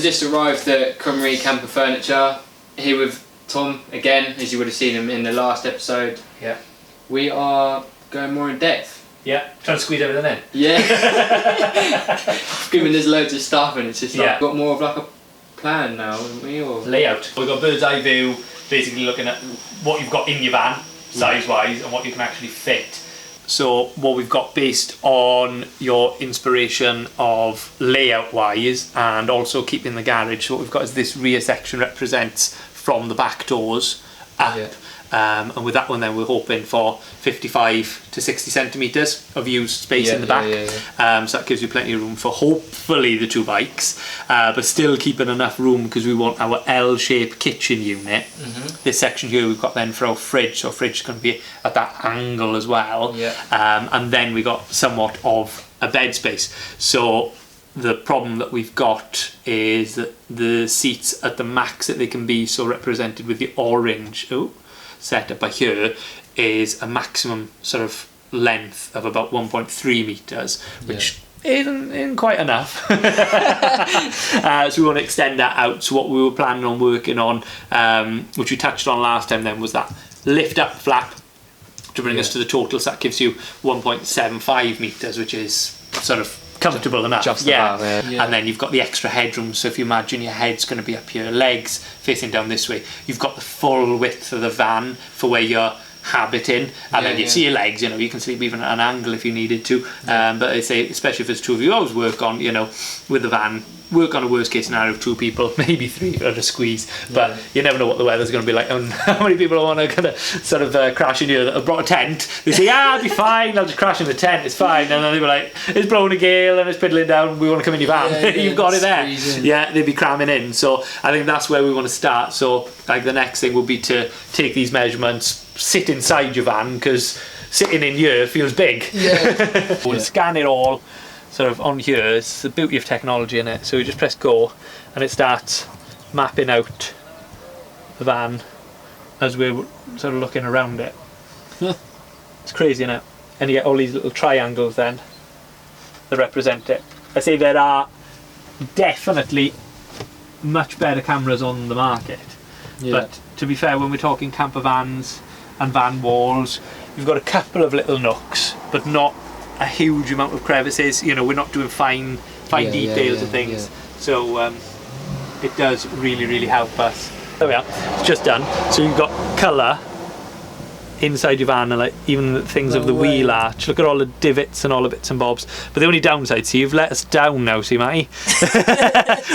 just arrived at Cymru Camper Furniture, here with Tom again, as you would have seen him in the last episode. Yeah. We are going more in depth. Yeah, trying to squeeze everything in. Yeah. Given there's loads of stuff and it's just like, got more of like a plan now, haven't we? Or layout. We've got bird's eye view, basically looking at what you've got in your van, size-wise, and what you can actually fit. So what we've got based on your inspiration of layout-wise and also keeping the garage, so what we've got is this rear section represents from the back doors up. Yeah. And with that one then we're hoping for 55 to 60 centimetres of used space in the back. So that gives you plenty of room for hopefully the two bikes, but still keeping enough room because we want our L-shaped kitchen unit. This section here we've got then for our fridge, so our fridge is going to be at that angle as well. And then we got somewhat of a bed space. So the problem that we've got is that the seats at the max that they can be, so represented with the orange setup by here, is a maximum sort of length of about 1.3 metres, which isn't quite enough. So we want to extend that out. So what we were planning on working on, which we touched on last time then, was that lift up flap to bring us to the total, so that gives you 1.75 metres, which is sort of comfortable enough. Just about, And then you've got the extra headroom, so if you imagine your head's going to be up here, legs facing down this way, you've got the full width of the van for where you're habiting, and then you see your legs, you know, you can sleep even at an angle if you needed to. But I say, especially if there's two of you, always work on, you know, with the van, work on a worst case scenario of 2 people, maybe 3 at a squeeze, but you never know what the weather's going to be like, and how many people want to kind of sort of crash in here that have brought a tent. They say, I'll be fine, I'll just crash in the tent, it's fine, and then they'll be like, it's blowing a gale and it's piddling down, we want to come in your van. You've got it there. They'd be cramming in. So I think that's where we want to start. So like the next thing will be to take these measurements, sit inside your van, because sitting in here feels big. We'll scan it all sort of on here. It's the beauty of technology in it. So we just press go and it starts mapping out the van as we're sort of looking around it. It's crazy, isn't it? And you get all these little triangles then that represent it. I say there are definitely much better cameras on the market, but to be fair, when we're talking camper vans and van walls, you've got a couple of little nooks, but not a huge amount of crevices. You know, we're not doing fine details and things. So it does really help us. There we are, it's just done. So you've got colour inside your van, and like even the things of the wheel arch. Look at all the divots and all the bits and bobs. But the only downside, see, you've let us down now, see, Matty?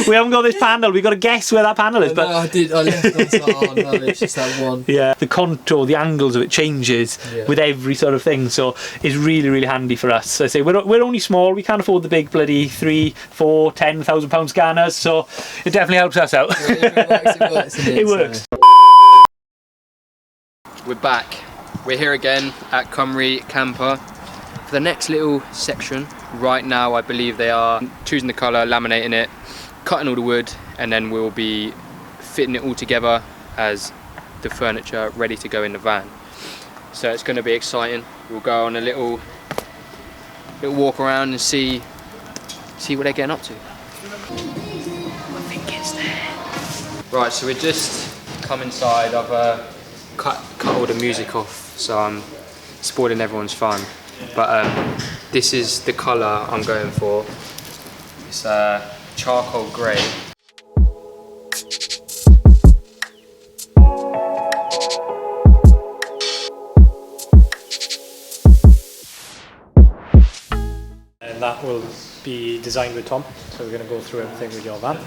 We haven't got this panel, we've got to guess where that panel is. But no, I did, I left on, so, oh no, it's just that one. The contour, the angles of it changes with every sort of thing, so it's really handy for us. So I say, we're only small, we can't afford the big bloody 3, 4, 10,000 pound scanners, so it definitely helps us out. It works, it works. We're back. We're here again at Cymru Camper for the next little section. Right now I believe they are choosing the colour, laminating it, cutting all the wood, and then we'll be fitting it all together as the furniture ready to go in the van. So it's going to be exciting. We'll go on a little walk around and see what they're getting up to. I think it's there. Right, so we just come inside. I've cut all the music off, so I'm spoiling everyone's fun. But this is the colour I'm going for. It's charcoal grey. And that will be designed with Tom, so we're going to go through everything with your van.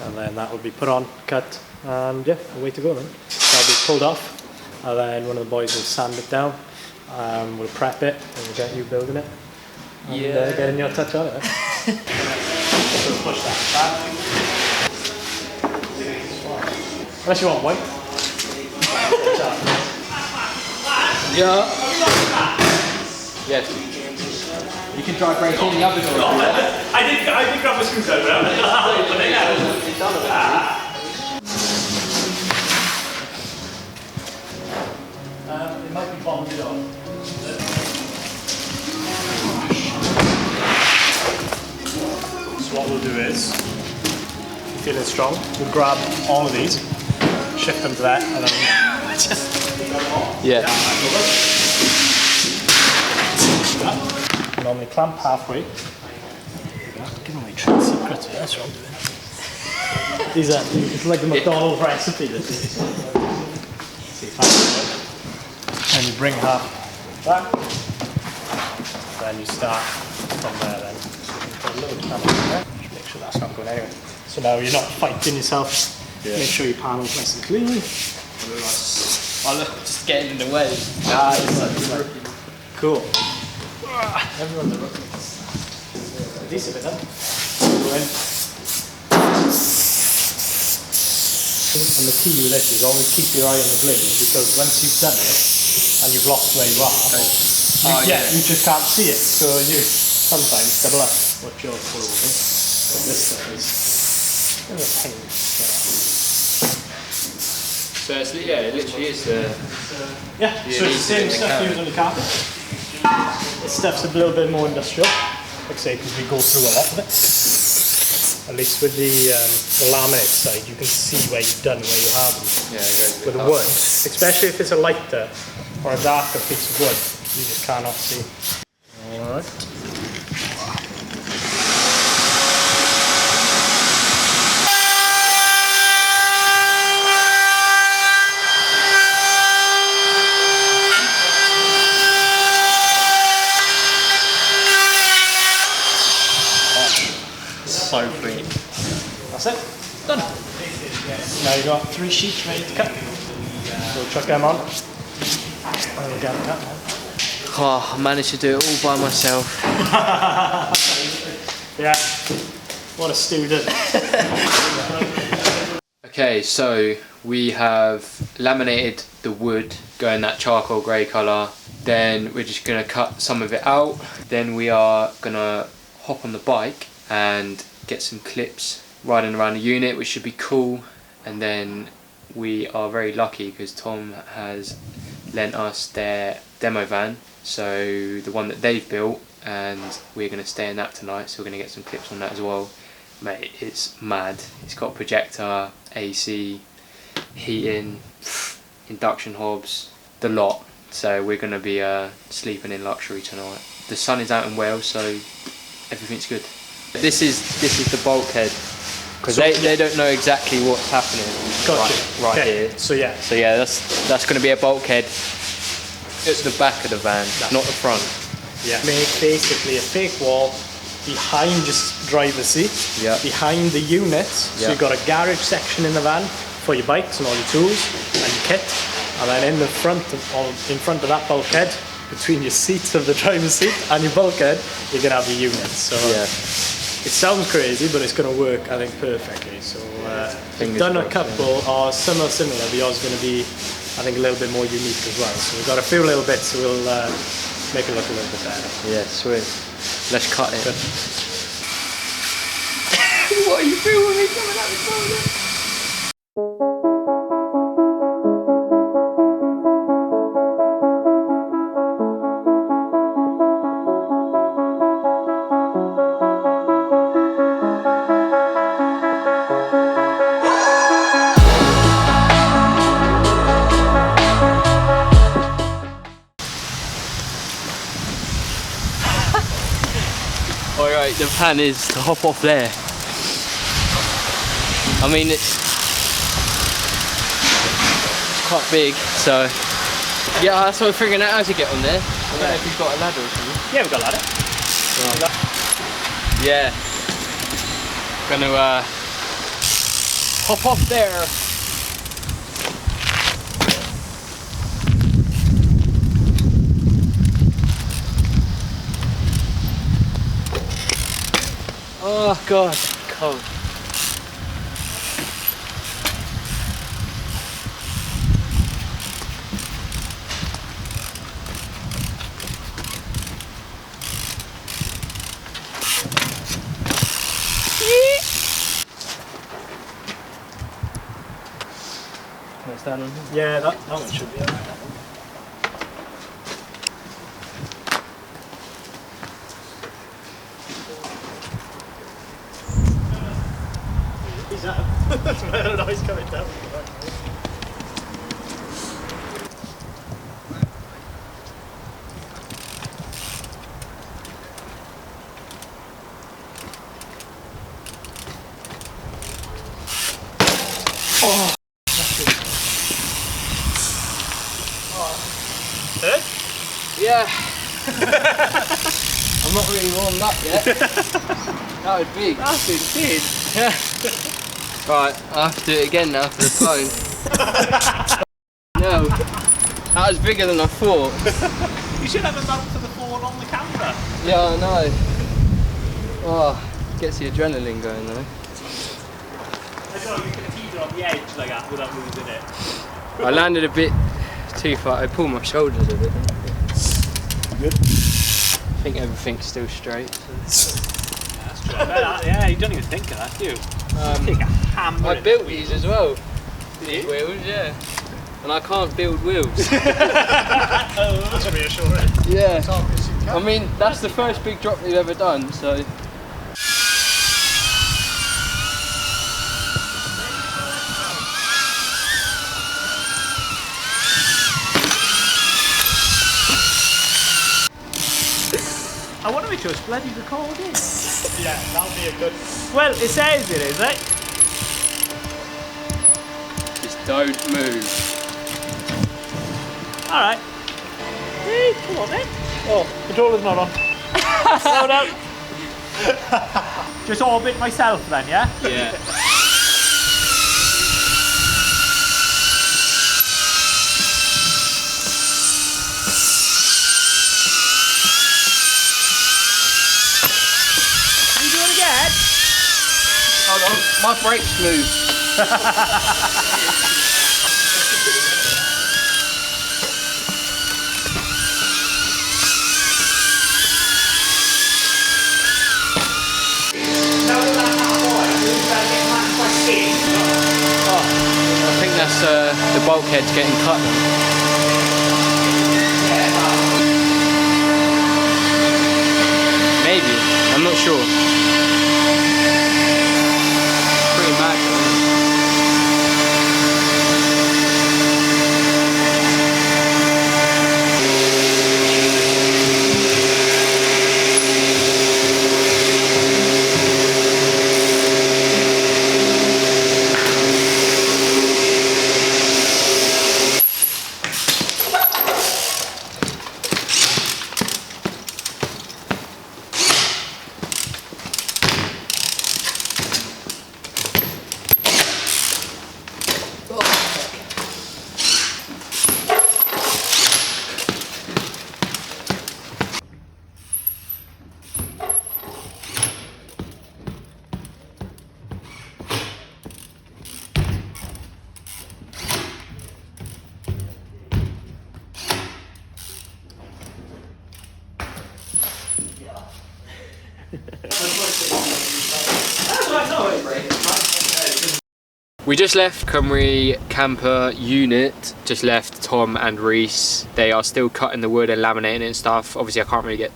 And then that will be put on, cut, and away to go then. That'll be pulled off, and then one of the boys will sand it down, we'll prep it, and we'll get you building it, and getting your touch on it. So push that back. Unless you want white. Yes. You can drive break in the other door. I did grab a screwdriver out. It might be bonded on. So what we'll do is feeling strong, we'll grab all of these, shift them to that, and then just Yeah. normally clamp halfway. Give away trade secrets, that's what I'm doing. These are, it's like the McDonald's recipe, this is. See if I can do it. And you bring half back, then you start from there then. So you put a little panel in there, just make sure that's not going anywhere. So now you're not fighting yourself, make sure your panel's nice and clean. Oh look, just getting in the way. Cool. Everyone's a rookie. Decent bit then. Go in. And the key with this is always keep your eye on the blade, because once you've done it and you've lost where you are, you just can't see it. So you sometimes double up what you're full of. But this stuff is a bit of a pain. So it's, yeah, it literally is. Yeah, so it's the same stuff you use on your carpet. This stuff's a little bit more industrial, like I say, because we go through a lot of it. At least with the laminate side, you can see where you've done, where you haven't. Yeah, it goes with the wood, especially if it's a lighter or a darker piece of wood, you just cannot see. Alright. so free. That's it. Done. Now you've got 3 sheets ready to cut. So we'll chuck them on. And we'll get them cut now. Oh, I managed to do it all by myself. Yeah. What a student. Okay, so we have laminated the wood going that charcoal grey colour. Then we're just going to cut some of it out. Then we are going to hop on the bike and get some clips riding around the unit, which should be cool. And then we are very lucky because Tom has lent us their demo van, so the one that they've built, and we're going to stay in that tonight, so we're going to get some clips on that as well. Mate, it's mad. It's got a projector, AC, heating, induction hobs, the lot. So we're going to be sleeping in luxury tonight. The sun is out in Wales, so everything's good. This is the bulkhead, because they don't know exactly what's happening. Gotcha. Right Okay. here. So yeah. So yeah, that's going to be a bulkhead at the back of the van, not the front. Yeah. Make basically a fake wall behind your driver's seat, behind the unit. So you've got a garage section in the van for your bikes and all your tools and your kit, and then in front of that bulkhead, between your seats of the driver's seat and your bulkhead, you're gonna have your unit. So it sounds crazy, but it's gonna work, I think, perfectly. So we've done a couple, or similar, but yours is gonna be, I think, a little bit more unique as well. So we've got a few little bits, so we'll make it look a little bit better. Yeah, sweet. Let's cut it. What are you filming me coming out with phone? Alright, the plan is to hop off there. I mean, it's quite big, so yeah, that's what we're figuring out how to get on there. I don't know if you've got a ladder or something. Yeah, we've got a ladder. Yeah, gonna hop off there. Oh god, cold. Yeah, that one should be alright. Is that Smell the noise coming down. Yeah. I'm not really warmed up yet. That was big. That's insane. Yeah. Right, I have to do it again now for the phone. No. That was bigger than I thought. You should have a mount for the phone on the camera. Yeah, I know. Oh, gets the adrenaline going though. I don't know, you can teeter on the edge like that without losing it. I landed a bit too far. I pulled my shoulders a bit. Good. I think everything's still straight. That's true. Yeah, you don't even think of that, do you? Take a hammer. I built these as well. These wheels, yeah. And I can't build wheels. Oh, that's reassuring. Yeah. I mean, that's the first big drop we've ever done, so. I want to make sure it's bloody recording. Yeah, that'll be a good. Well, it says it is, eh? Just don't move. Alright. Hey, come on then. Oh, controller's not on. Slow down. Just orbit myself then, yeah? Yeah. You do it again? Hold on, my brakes move. I think that's the bulkhead's getting cut. Maybe, I'm not sure. Pretty mad. We just left Cymru Camper Unit, just left Tom and Reese. They are still cutting the wood and laminating it and stuff. Obviously I can't really get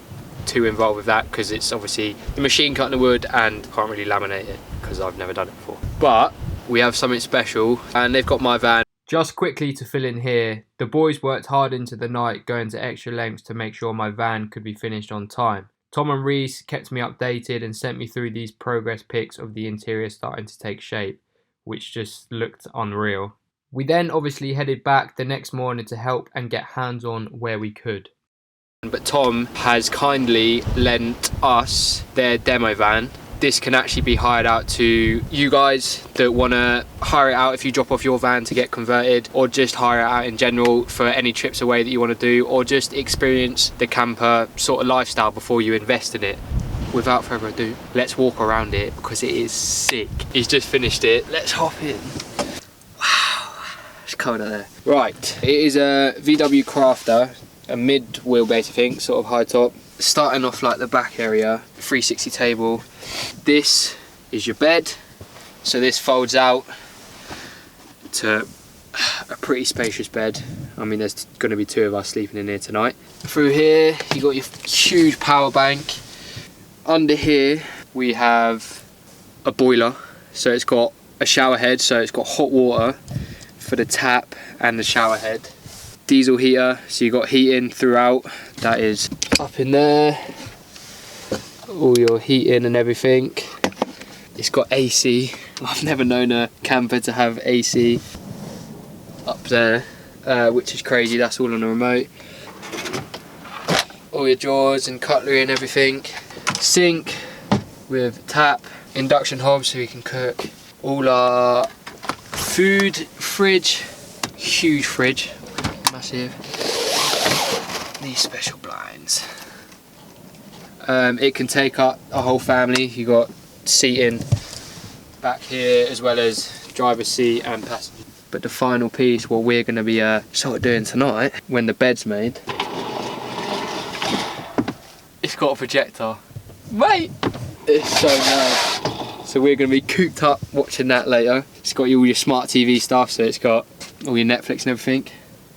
too involved with that because it's obviously the machine cutting the wood and can't really laminate it because I've never done it before. But we have something special and they've got my van. Just quickly to fill in here, the boys worked hard into the night going to extra lengths to make sure my van could be finished on time. Tom and Reese kept me updated and sent me through these progress pics of the interior starting to take shape, which just looked unreal. We then obviously headed back the next morning to help and get hands on where we could. But Tom has kindly lent us their demo van. This can actually be hired out to you guys that want to hire it out if you drop off your van to get converted, or just hire it out in general for any trips away that you want to do, or just experience the camper sort of lifestyle before you invest in it. Without further ado, let's walk around it because it is sick. He's just finished it. Let's hop in. Wow, it's cold out there. Right, it is a VW Crafter, a mid wheelbase I think, sort of high top. Starting off like the back area, 360 table. This is your bed. So this folds out to a pretty spacious bed. I mean, there's going to be two of us sleeping in here tonight. Through here, you got your huge power bank. Under here, we have a boiler. So it's got a shower head, so it's got hot water for the tap and the shower head. Diesel heater, so you got heating throughout. That is up in there. All your heating and everything. It's got AC. I've never known a camper to have AC up there, which is crazy. That's all on the remote. All your drawers and cutlery and everything. Sink with tap, induction hob so we can cook. All our food, fridge, huge fridge, massive. These special blinds. It can take up a whole family. You got seating back here as well as driver's seat and passenger. But the final piece, what we're going to be sort of doing tonight when the bed's made, it's got a projector. Mate, it's so loud. So we're going to be cooped up watching that later. It's got all your smart TV stuff, so it's got all your Netflix and everything.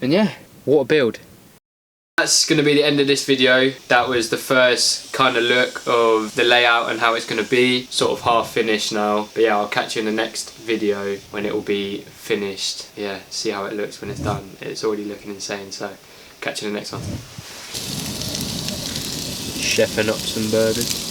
And yeah, what a build. That's going to be the end of this video. That was the first kind of look of the layout and how it's going to be. Sort of half finished now. But yeah, I'll catch you in the next video when it will be finished. Yeah, see how it looks when it's done. It's already looking insane, so catch you in the next one. Chefing up some burgers.